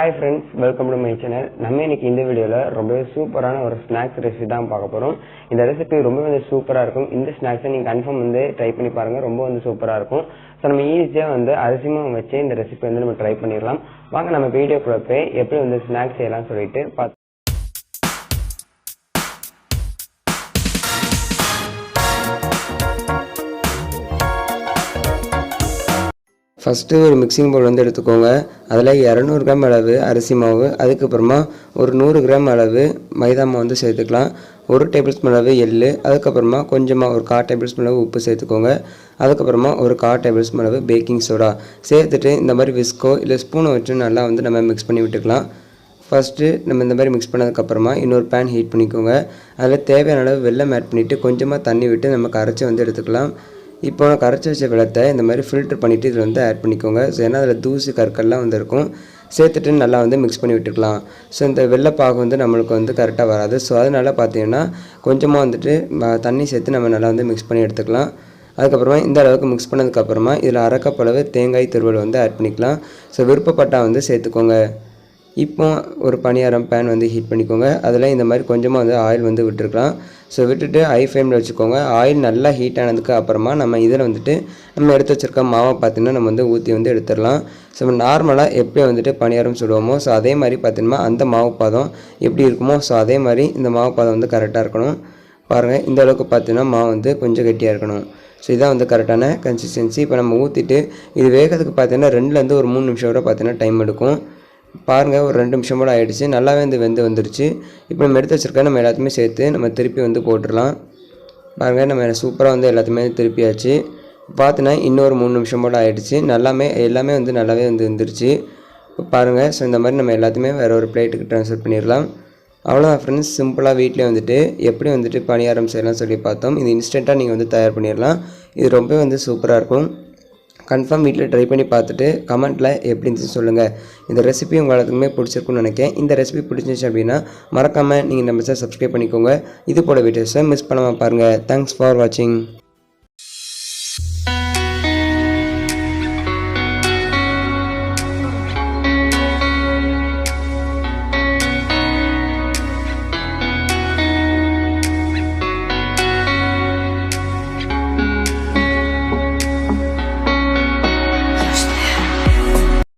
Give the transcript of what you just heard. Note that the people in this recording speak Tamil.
Hi friends, welcome to my channel. நம்ம இன்னைக்கு இந்த வீடியோல ரொம்ப சூப்பரான ஒரு ஸ்நாக்ஸ் ரெசிபி தான் பார்க்க போறோம். இந்த ரெசிபி ரொம்ப சூப்பரா இருக்கும். இந்த ஸ்நாக்ஸை நீங்க கன்ஃபார்ம் ட்ரை பண்ணி பாருங்க. ரொம்ப சூப்பரா இருக்கும். சோ நம்ம ஈஸியா அரிசி மாவு வச்சு இந்த ரெசிபி நம்ம ட்ரை பண்ணிரலாம். வாங்க நம்ம வீடியோக்குள்ள போய் எப்படி ஸ்நாக்ஸ் செய்யலாம் சொல்லிட்டு ஃபஸ்ட்டு ஒரு மிக்சிங் பவுல் எடுத்துக்கோங்க. அதில் 200 கிராம் அளவு அரிசி மாவு, அதுக்கப்புறமா ஒரு 100 கிராம் அளவு மைதா மாவு சேர்த்துக்கலாம். 1 டேபிள் ஸ்பூன் அளவு எள்ளு, அதுக்கப்புறமா கொஞ்சமாக ஒரு 1/4 டேபிள் ஸ்பூன் அளவு உப்பு சேர்த்துக்கோங்க. அதுக்கப்புறமா ஒரு 1/4 டேபிள் ஸ்பூன் அளவு பேக்கிங் சோடா சேர்த்துட்டு இந்த மாதிரி விஸ்கோ இல்லை ஸ்பூனை வச்சு நல்லா நம்ம மிக்ஸ் பண்ணி விட்டுக்கலாம். ஃபஸ்ட்டு நம்ம இந்த மாதிரி மிக்ஸ் பண்ணதுக்கப்புறமா இன்னொரு பேன் ஹீட் பண்ணிக்கோங்க. அதில் தேவையான அளவு வெல்லம் ஆட் பண்ணிவிட்டு கொஞ்சமாக தண்ணி விட்டு நம்ம கரைச்சி எடுத்துக்கலாம். இப்போ கரைச்சி வச்ச வெள்ளத்தை இந்த மாதிரி ஃபில்டர் பண்ணிவிட்டு இதில் ஆட் பண்ணிக்கோங்க. ஸோ ஏன்னா அதில் தூசி கற்கள்லாம் இருக்கும். சேர்த்துட்டு நல்லா மிக்ஸ் பண்ணி விட்டுக்கலாம். ஸோ இந்த வெள்ளைப்பாகு நம்மளுக்கு கரெக்டாக வராது. ஸோ அதனால் பார்த்தீங்கன்னா கொஞ்சமாக தண்ணி சேர்த்து நம்ம நல்லா மிக்ஸ் பண்ணி எடுத்துக்கலாம். அதுக்கப்புறமா இந்த அளவுக்கு மிக்ஸ் பண்ணதுக்கப்புறமா இதில் அரை கப் அளவு தேங்காய் துருவல் ஆட் பண்ணிக்கலாம். ஸோ விருப்பப்பட்டால் சேர்த்துக்கோங்க. இப்போ ஒரு பணியாரம் பேன் ஹீட் பண்ணிக்கோங்க. அதில் இந்த மாதிரி கொஞ்சமாக ஆயில் விட்டுருக்கலாம். ஸோ விட்டுட்டு ஹை ஃப்ளேமில் வச்சுக்கோங்க. ஆயில் நல்லா ஹீட் ஆனதுக்கு அப்புறமா நம்ம இதில் நம்ம எடுத்து வச்சுருக்க மாவை பார்த்திங்கன்னா நம்ம ஊற்றி எடுத்துடலாம். ஸோ நார்மலாக எப்படி பணியாரம் சுடுவோமோ ஸோ அதே மாதிரி பார்த்திங்கன்னா அந்த மாவு பாதம் எப்படி இருக்குமோ ஸோ அதே மாதிரி இந்த மாவு பாதம் கரெக்டாக இருக்கணும். பாருங்கள், இந்த அளவுக்கு பார்த்திங்கன்னா மாவு கொஞ்சம் கெட்டியாக இருக்கணும். ஸோ இதான் கரெக்டான கன்சிஸ்டன்சி. இப்போ நம்ம ஊற்றிட்டு இது வேகிறதுக்கு பார்த்திங்கன்னா 2லேருந்து ஒரு 3 நிமிஷம் வரை பார்த்திங்கன்னா டைம் எடுக்கும். பாருங்கள், ஒரு 2 நிமிஷம் கூட ஆகிடுச்சு. நல்லாவே வெந்து வந்துருச்சு. இப்போ நம்ம எடுத்து வச்சுருக்க நம்ம எல்லாத்தையுமே சேர்த்து நம்ம திருப்பி போட்டுடலாம். பாருங்கள், நம்ம சூப்பராக எல்லாத்தையுமே திருப்பியாச்சு. பார்த்தீங்கன்னா இன்னொரு 3 நிமிஷம் கூட ஆகிடுச்சு. எல்லாமே நல்லாவே வந்துருச்சு. இப்போ பாருங்கள், ஸோ இந்த மாதிரி நம்ம எல்லாத்தையுமே வேறு ஒரு பிளேட்டுக்கு ட்ரான்ஸ்ஃபர் பண்ணிடலாம். அவ்வளோதான் ஃப்ரெண்ட்ஸ், சிம்பிளாக வீட்டிலே எப்படி பணியாரம் செய்யலாம் சொல்லி பார்த்தோம். இது இன்ஸ்டண்ட்டாக நீங்கள் தயார் பண்ணிடலாம். இது ரொம்ப சூப்பராக இருக்கும். கன்ஃபார்ம் வீட்டில் ட்ரை பண்ணி பார்த்துட்டு கமெண்ட்டில் எப்படி இருந்துச்சு சொல்லுங்கள். இந்த ரெசிபி உங்களுக்கு பிடிச்சிருக்குன்னு நினைக்கிறேன். இந்த ரெசிபி பிடிச்சிருந்துச்சு அப்படின்னா மறக்காமல் நீங்கள் நம்ம சப்ஸ்கிரைப் பண்ணிக்கோங்க. இது போல வீடியோஸை மிஸ் பண்ணாமல் பாருங்கள். தேங்க்ஸ் ஃபார் வாட்சிங்.